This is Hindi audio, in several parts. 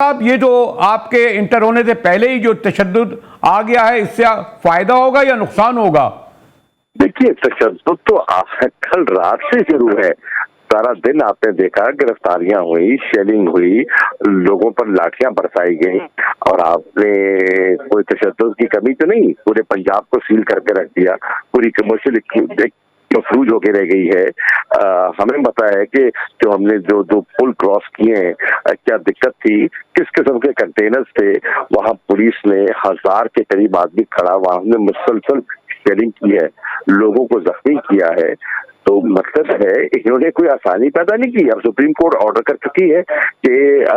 साहब, ये जो आपके इंटर होने से पहले ही जो तशद्दुद आ गया है, इससे फायदा होगा या नुकसान होगा? देखिए, तशद्दुद तो कल रात से शुरू है। सारा दिन आपने देखा गिरफ्तारियां हुई, शेलिंग हुई, लोगों पर लाठियां बरसाई गई और आपने कोई तशद्दुद की कमी तो नहीं। पूरे पंजाब को सील करके रख दिया, पूरी कमर्शियल मफरूज होके रह गई है। हमें पता है कि जो हमने जो पुल क्रॉस किए हैं, क्या दिक्कत थी, किस किस्म के कंटेनर्स थे। वहां पुलिस ने 1000 के करीब आदमी खड़ा, वहां हमने मुसलसल शेयरिंग की है, लोगों को जख्मी किया है। तो मतलब है, इन्होंने कोई आसानी पैदा नहीं की। अब सुप्रीम कोर्ट ऑर्डर कर चुकी है कि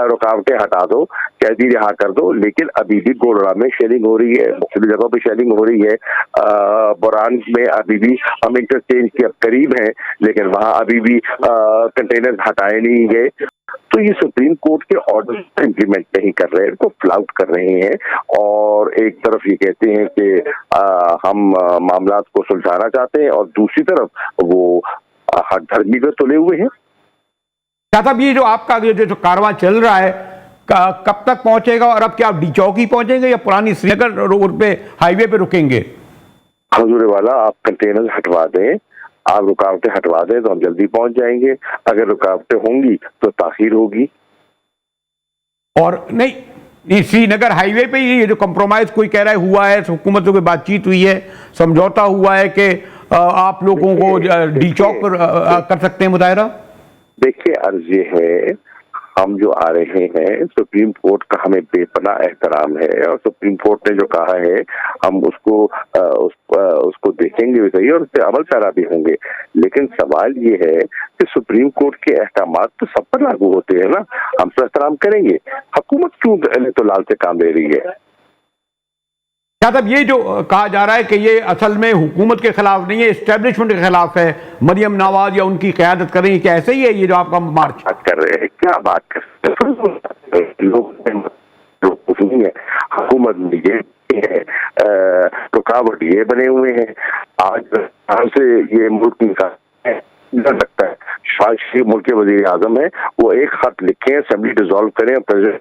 रुकावटें हटा दो, कैदी रिहा कर दो, लेकिन अभी भी गोलरा में शेयरिंग हो रही है, मुख्तलिफ जगहों पे शेयरिंग हो रही है। बुरान में अभी भी हम इंटरचेंज के अब करीब हैं, लेकिन वहां अभी भी कंटेनर हटाए नहीं गए। तो ये सुप्रीम कोर्ट के ऑर्डर इम्प्लीमेंट नहीं कर रहे हैं, इनको फ्लाउट कर रहे हैं। और एक तरफ ये कहते हैं कि हम मामलात को सुलझाना चाहते हैं और दूसरी तरफ वो हर धर्मी पे तुले हुए हैं। साहब, ये जो आपका जो कारवां चल रहा है, कब तक पहुंचेगा और अब क्या आप डी चौकी पहुंचेंगे या पुरानी श्रीनगर रोड पे हाईवे पे रुकेंगे? हजूर वाला, आप कंटेनर हटवा दें, आप रुकावटें हटवा दें तो हम जल्दी पहुंच जाएंगे। अगर रुकावटें होंगी तो ताखीर होगी। और नहीं, श्रीनगर हाईवे पे ये जो कंप्रोमाइज कोई कह रहा है हुआ है, हुकूमतों की बातचीत हुई है, समझौता हुआ है कि आप लोगों को डी चौक पर कर सकते हैं मुजाहरा? देखिए, अर्ज ये है, हम जो आ रहे हैं, सुप्रीम कोर्ट का हमें बेपनाह एहतराम है और सुप्रीम कोर्ट ने जो कहा है हम उसको देखेंगे भी सही और उस पर अमल पैरा भी होंगे। लेकिन सवाल ये है कि सुप्रीम कोर्ट के अहकामात तो सब पर लागू होते हैं ना, हम तो एहतराम करेंगे। हुकूमत क्यों तो लाल से काम ले रही है? साहब, ये जो कहा जा रहा है कि ये असल में हुकूमत के खिलाफ नहीं है, एस्टेब्लिशमेंट के खिलाफ है, मरियम नवाज या उनकी क़यादत कर रही है, क्या ऐसे ही है ये जो आपका मार्च कर रहे हैं? क्या बात कर रहे हैं लोग? कुछ नहीं है, हुकूमत में ये है, रुकावट ये बने हुए हैं। आज से ये मुल्क निकाल सकता है। शहबाज शरीफ मुल्क के वजीर आजम है, वो एक खत लिखे, असेंबली डिसॉल्व करें, प्रेसिडेंट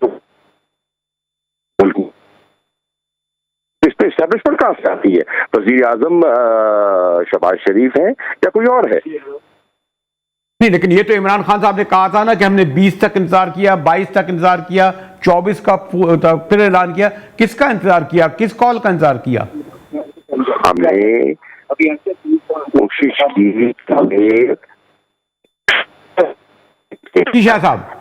को इस पे एस्टेब्लिशमेंट कहां से आती है? वजीर आजम शहबाज शरीफ है या कोई और है? नहीं, लेकिन ये तो इमरान खान साहब ने कहा था ना कि हमने 20 तक इंतजार किया, 22 तक इंतजार किया, 24 का फिर ऐलान किया। किसका इंतजार किया, किस कॉल का इंतजार किया? हमने कोशिश की शाह साहब,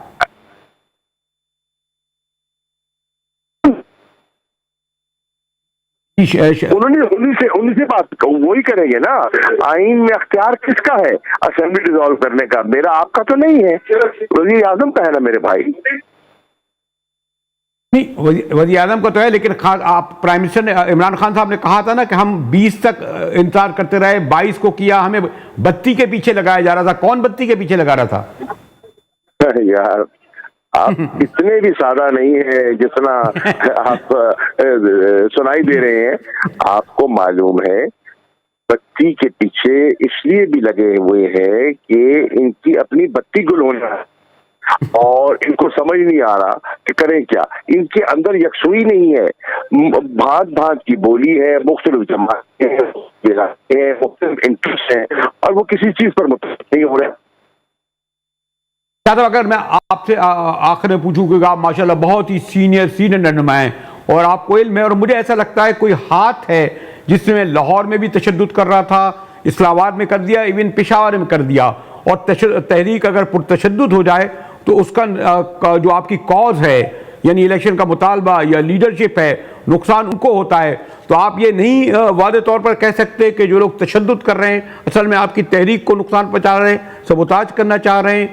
उन्होंने उन्हीं से बात वही करेंगे ना। आइन में अख्तियार किसका है असेंबली डिसॉल्व करने का? मेरा, आपका तो नहीं है, वजीर आजम का है ना मेरे भाई। नहीं, वज़ीर आज़म का तो है, लेकिन आप प्राइम मिनिस्टर ने, इमरान खान साहब ने कहा था ना कि हम 20 तक इंतजार करते रहे, 22 को किया, हमें बत्ती के पीछे लगाया जा रहा था। कौन बत्ती के पीछे लगा रहा था? यार, आप इतने भी सादा नहीं है जितना आप सुनाई दे रहे हैं। आपको मालूम है, बत्ती के पीछे इसलिए भी लगे हुए हैं कि इनकी अपनी बत्ती गुल होना है और इनको समझ नहीं आ रहा कि करें क्या। इनके अंदर यकसुई नहीं है, भांत भांत की बोली है, मुख्तलिफ जमातें हैं, मुख्तलिफ इंटरेस्ट हैं और वो किसी चीज पर मुतफ़िक़ नहीं हो रहे। अगर मैं आपसे आखिर में पूछूं कि आप माशाल्लाह बहुत ही सीनियर रहनुमा हैं और आपको इल्म है, और मुझे ऐसा लगता है कोई हाथ है जिसमें लाहौर में भी तशद्दुद कर रहा था, इस्लामाबाद में कर दिया, इवन पेशावर में कर दिया, और तहरीक अगर पुरतशद्दुद हो जाए तो उसका जो आपकी कॉज है, यानी इलेक्शन का मुतालबा या लीडरशिप है, नुकसान उनको होता है। तो आप ये नहीं वादे तौर पर कह सकते कि जो लोग तशद्दुद कर रहे हैं असल में आपकी तहरीक को नुकसान पहुंचा रहे हैं, सबोताज करना चाह रहे हैं,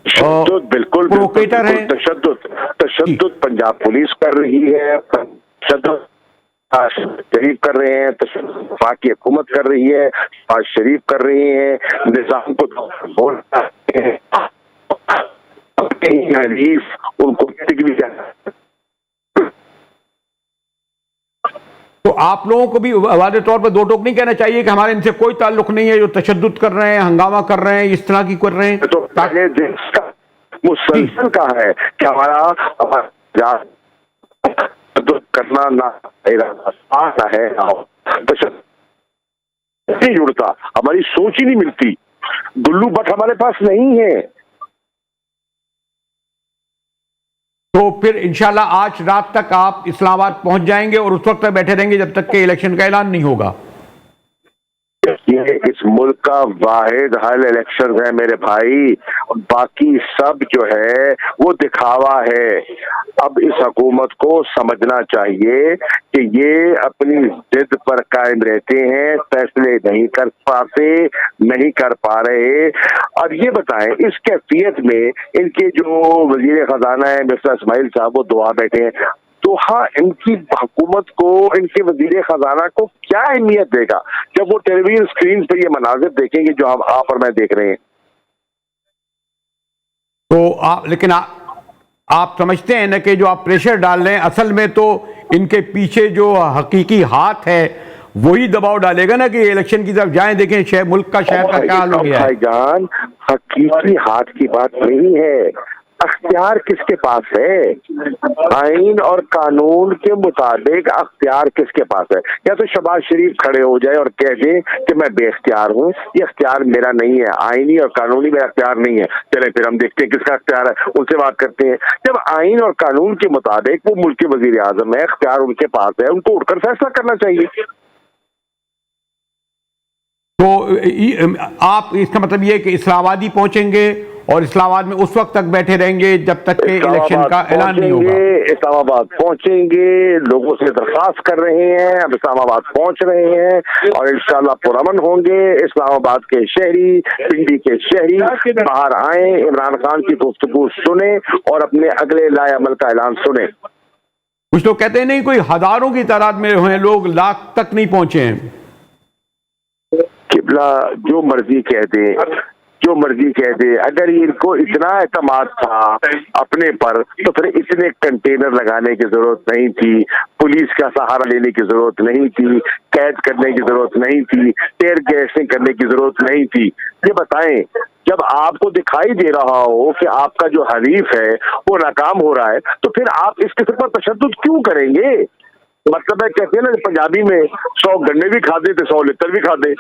बिल्कुल प्रोवोकेटर है। तशद्दुद पंजाब पुलिस कर रही है, शरीफ कर रहे हैं, वफाकी हुकूमत कर रही है, शहबाज शरीफ कर रही है, निजाम को बोल उनको तो आप लोगों को भी वादे तौर पर दो टोक नहीं कहना चाहिए कि हमारे इनसे कोई ताल्लुक नहीं है, जो तशद्दुद कर रहे हैं, हंगामा कर रहे हैं, इस तरह की कर रहे हैं। तो पहले दिन मुसलसल का है कि हमारा तो करना ना है नहीं जुड़ता, हमारी सोच ही नहीं मिलती, गुल्लू बट हमारे पास नहीं है। तो फिर इंशाल्लाह आज रात तक आप इस्लामाबाद पहुंच जाएंगे और उस वक्त तक बैठे रहेंगे जब तक के इलेक्शन का ऐलान नहीं होगा। ये इस मुल्क का वाहिद हल इलेक्शन है मेरे भाई, बाकी सब जो है वो दिखावा है। अब इस हुकूमत को समझना चाहिए कि ये अपनी जिद पर कायम रहते हैं, फैसले नहीं कर पाते, नहीं कर पा रहे। और ये बताएं इस कैफियत में इनके जो वजीर खजाना है मिस्टर इस्माइल साहब वो दुआ बैठे हैं, तो हाँ इनकी हुकूमत को, इनके वजीर खजाना को क्या अहमियत देगा जब वो टेलीविजन स्क्रीन पर ये मनाजिर देखेंगे जो हम आप और मैं देख रहे हैं। तो लेकिन आप समझते हैं ना कि जो आप प्रेशर डाल रहे हैं असल में तो इनके पीछे जो हकीकी हाथ है वही दबाव डालेगा ना कि इलेक्शन की तरफ जाएं, देखें मुल्क का शहर का क्या हाल हो गया है। भाईजान हकीकी हाथ की बात नहीं है, अख्तियार किसके पास है? आइन और कानून के मुताबिक अख्तियार किसके पास है? या तो शहबाज शरीफ खड़े हो जाए और कह दे कि मैं बेख्तियार हूँ, ये अख्तियार मेरा नहीं है, आइनी और कानूनी मेरा अख्तियार नहीं है, चले फिर हम देखते हैं किसका अख्तियार है, उनसे बात करते हैं। जब आइन और कानून के मुताबिक वो मुल्क के वजीर आजम है, अख्तियार उनके पास है, उनको उठकर फैसला करना चाहिए। तो आप इसका मतलब ये कि इस्लामाबाद ही पहुंचेंगे और इस्लामाबाद में उस वक्त तक बैठे रहेंगे जब तक के इलेक्शन का ऐलान नहीं होगा। इस्लामाबाद पहुंचेंगे, लोगों से दरख्वास्त कर रहे हैं, अब इस्लामाबाद पहुंच रहे हैं और इंशाल्लाह पुरअमन होंगे। इस्लामाबाद के शहरी, पिंडी के शहरी बाहर आए, इमरान खान की गुफ्तगू सुने और अपने अगले लाए अमल का ऐलान सुने। कुछ लोग कहते हैं नहीं, कोई हजारों की तादाद में हुए लोग, लाख तक नहीं पहुंचे हैं। किबला जो मर्जी कह दे, जो मर्जी कह दे, अगर इनको इतना एतमाद था अपने पर तो फिर इतने कंटेनर लगाने की जरूरत नहीं थी, पुलिस का सहारा लेने की जरूरत नहीं थी, कैद करने की जरूरत नहीं थी, टेयर गैसिंग करने की जरूरत नहीं थी। ये बताएं, जब आपको दिखाई दे रहा हो कि आपका जो हरीफ है वो नाकाम हो रहा है तो फिर आप इस किस्म पर तशद्दुद क्यों करेंगे? मतलब है कहते हैं ना पंजाबी में 100 गन्ने भी खा दे तो 100 लितर भी खा दे।